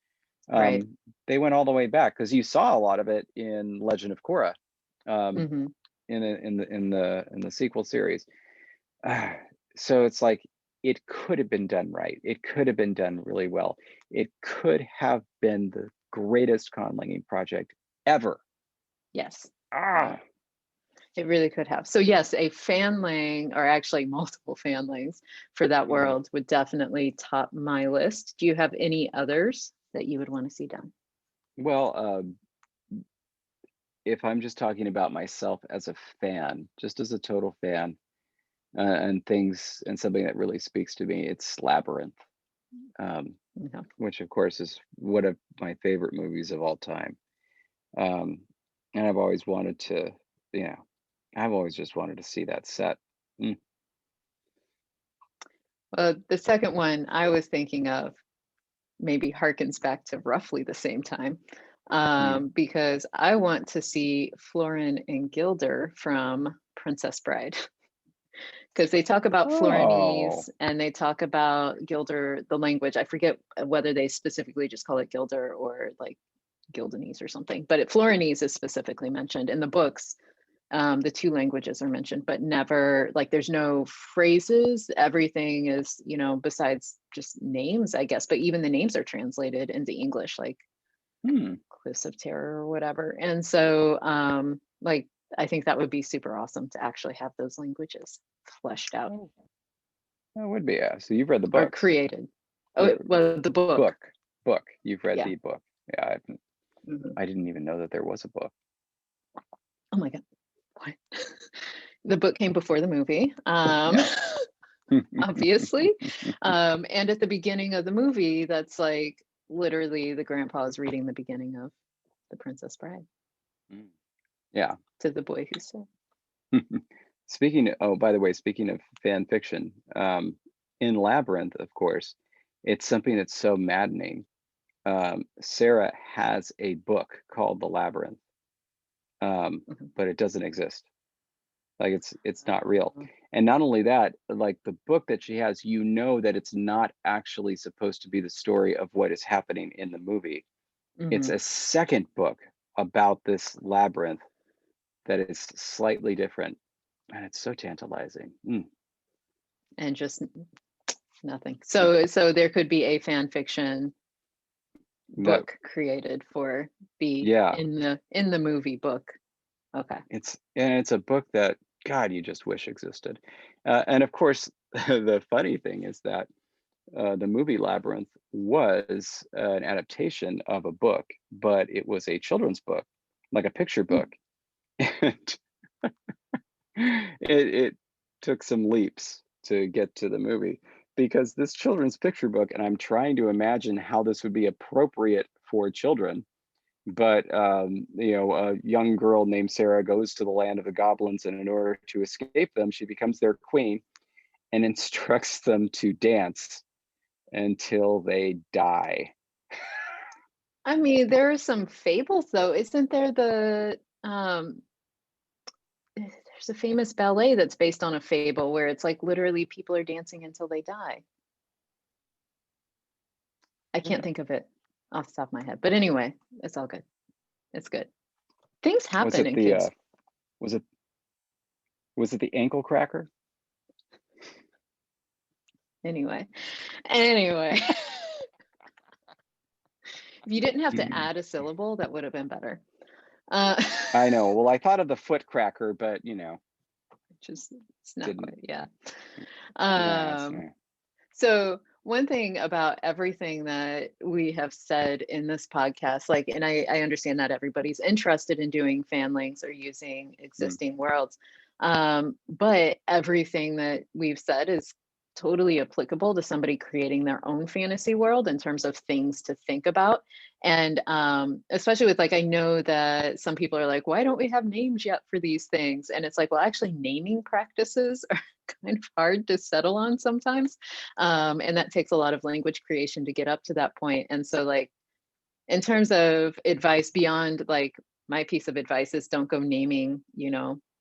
Right. They went all the way back because you saw a lot of it in Legend of Korra, um, Hmm. in the sequel series. Ah, so it's like it could have been done right. It could have been done really well. It could have been the greatest conlanging project ever. Yes. Yeah. Ah, It really could have. So yes, a fanling or actually multiple fanlings for that yeah. world would definitely top my list. Do you have any others that you would want to see done? Well, if I'm just talking about myself as a fan, just as a total fan, and things and something that really speaks to me, it's Labyrinth, um, No. which of course is one of my favorite movies of all time. Um, and I've always wanted to, you know, I've always just wanted to see that set. Mm, The second one I was thinking of maybe harkens back to roughly the same time, mm. because I want to see Florin and Gilder from Princess Bride. Because they talk about Oh, Florinese and they talk about Gilder, the language. I forget whether they specifically just call it Gilder or like Gildanese or something, but Florinese is specifically mentioned in the books. The two languages are mentioned, but never like there's no phrases. Everything is, besides just names, I guess, but even the names are translated into English, like hmm. Cliffs of Terror or whatever. And so, like, I think that would be super awesome to actually have those languages fleshed out Oh, that would be, yeah. So you've read the or books. created. Oh, The well, the book. book. You've read Yeah. the book. Yeah, Mhm. I didn't even know that there was a book. Oh my God. What? The book came before the movie, Yeah. obviously. And at the beginning of the movie, that's like literally the grandpa is reading the beginning of The Princess Bride Mm. Yeah. to the boy who said, Oh, by the way, speaking of fan fiction, in Labyrinth, of course, it's something that's so maddening. Sarah has a book called The Labyrinth, mhm. but it doesn't exist. Like it's not real. Oh, And not only that, like the book that she has, you know that it's not actually supposed to be the story of what is happening in the movie. It's mhm. a second book about this labyrinth that is slightly different, and it's so tantalizing. And just nothing. Yeah, So there could be a fan fiction that book created for the yeah, in the movie book. Okay. it's a book that God, you just wish existed. And of course, the funny thing is that the movie Labyrinth was an adaptation of a book, but it was a children's book, like a picture Hmm. book. And it took some leaps to get to the movie because this children's picture book, and I'm trying to imagine how this would be appropriate for children. But a young girl named Sarah goes to the land of the goblins, and in order to escape them, she becomes their queen and instructs them to dance until they die. I mean, there are some fables though. Isn't there there's a famous ballet that's based on a fable where it's like literally people are dancing until they die. I Yeah. can't think of it off the top of my head. But anyway, it's all good. It's good. Things Was happen it in the kids. was it was it the ankle cracker? Anyway. Anyway. If you didn't have to Mm, add a syllable, that would have been better. Uh I know. Well, I thought of the foot cracker, but just it's not didn't. quite, yeah. Yeah. Um So one thing about everything that we have said in this podcast, like, and I understand not everybody's interested in doing fanlings or using Mm, existing worlds, but everything that we've said is totally applicable to somebody creating their own fantasy world in terms of things to think about. And especially with like, I know that some people are like, why don't we have names yet for these things? And it's like, well, actually, naming practices are kind of hard to settle on sometimes, and that takes a lot of language creation to get up to that point. And so like in terms of advice beyond like my piece of advice is don't go naming,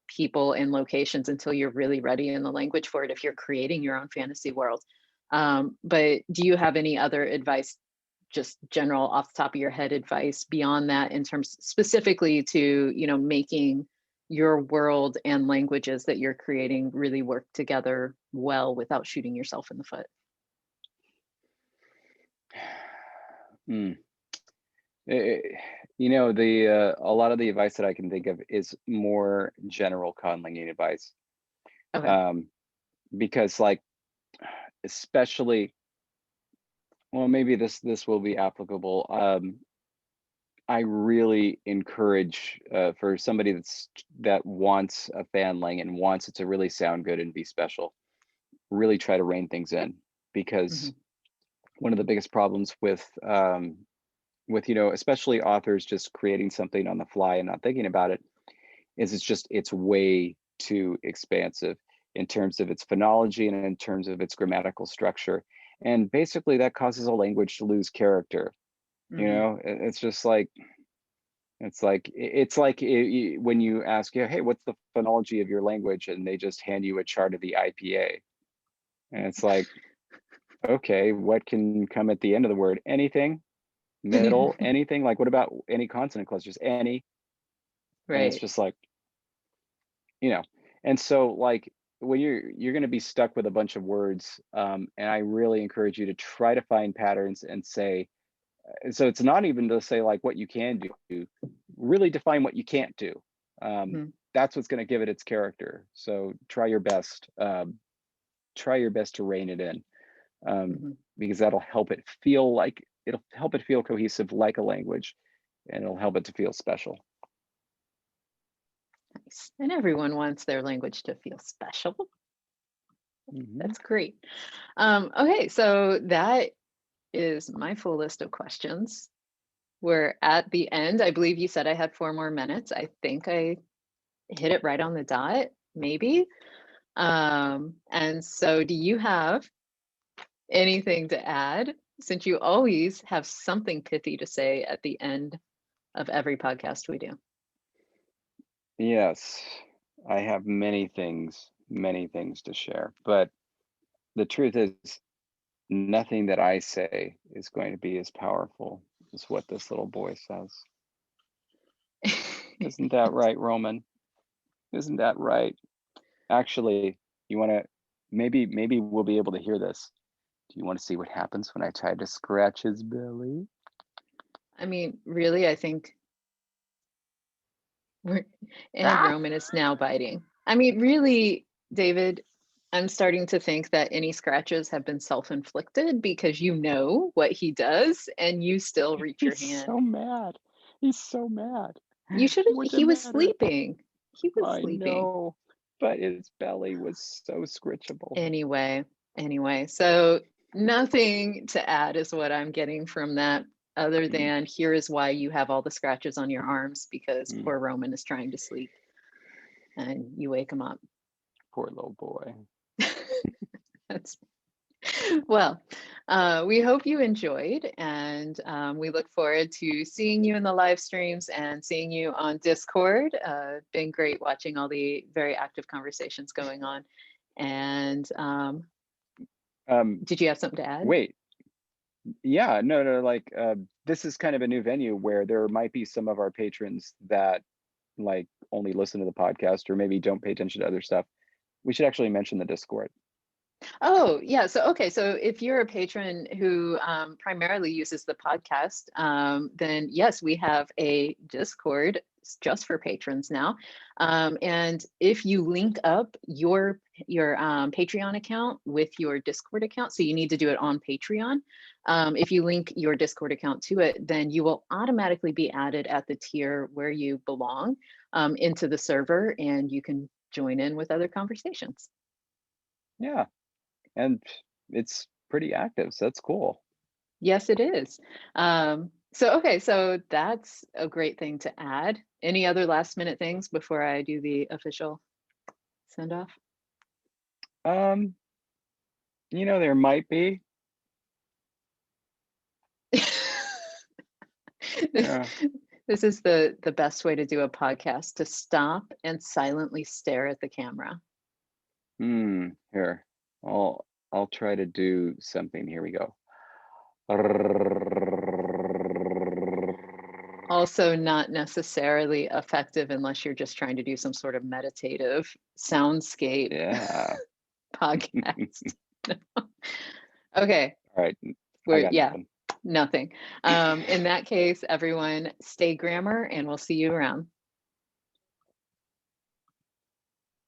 people and locations until you're really ready in the language for it if you're creating your own fantasy world. But do you have any other advice, just general off the top of your head advice beyond that in terms specifically to, making your world and languages that you're creating really work together well without shooting yourself in the foot? mm. Eh, the a lot of the advice that I can think of is more general conlanging advice, Okay. um, because like especially, well, maybe this will be applicable. I really encourage for somebody that wants a fan lang and wants it to really sound good and be special. Really try to rein things in Hmm. because one of the biggest problems with especially authors just creating something on the fly and not thinking about it is it's way too expansive in terms of its phonology and in terms of its grammatical structure, and basically that causes a language to lose character. Hmm. It's just like when you ask, yeah, hey, what's the phonology of your language, and they just hand you a chart of the IPA, and it's like, okay, what can come at the end of the word? Anything, middle, anything, like what about any consonant clusters? Any. And it's Right. just like, you know and so like when you're going to be stuck with a bunch of words, and I really encourage you to try to find patterns and say, so it's not even to say like what you can do, really define what you can't do. that's what's going to give it its character. So try your best. Try your best to rein it in, Mhm. because that'll help it feel like it'll help it feel cohesive like a language, and it'll help it to feel special. Nice. And everyone wants their language to feel special. Mhm. That's great. Okay, so that is my full list of questions. We're at the end. I believe you said I had 4 more minutes. I think I hit it right on the dot, maybe. And so do you have anything to add? Since you always have something pithy to say at the end of every podcast we do. Yes, I have many things to share, but the truth is, nothing that I say is going to be as powerful as what this little boy says. Isn't that right, Roman? Isn't that right? Actually, you want to, maybe we'll be able to hear this. Do you want to see what happens when I try to scratch his belly? I mean, really, I think we're, and Ah! Roman is now biting. I mean, really, David, I'm starting to think that any scratches have been self-inflicted because you know what he does and you still reach your He's hand. so mad. He's so mad. You should have, What's the he was matter? sleeping. He was I sleeping. know, but his belly was so scritchable. Anyway, so nothing to add is what I'm getting from that, other Mm, than here is why you have all the scratches on your arms because mm, poor Roman is trying to sleep and you wake him up. poor little boy. That's well, we hope you enjoyed, and we look forward to seeing you in the live streams and seeing you on Discord. Been great watching all the very active conversations going on. And Um, did you have something to add? wait, yeah, no, like, this is kind of a new venue where there might be some of our patrons that like only listen to the podcast or maybe don't pay attention to other stuff. We should actually mention the Discord. Oh, yeah. So, okay. So, if you're a patron who primarily uses the podcast, then yes, we have a Discord just for patrons now. And if you link up your Patreon account with your Discord account, so you need to do it on Patreon. If you link your Discord account to it, then you will automatically be added at the tier where you belong into the server, and you can join in with other conversations. Yeah, and it's pretty active, so that's cool. Yes, it is. So, okay, so that's a great thing to add. Any other last minute things before I do the official send off? Um, there might be. Yeah. This is the best way to do a podcast, to stop and silently stare at the camera. Here. I'll try to do something. Here we go. Also not necessarily effective unless you're just trying to do some sort of meditative soundscape Yeah. podcast. Okay, All right. I we're got yeah. nothing. Nothing. In that case, everyone, stay grammar and we'll see you around.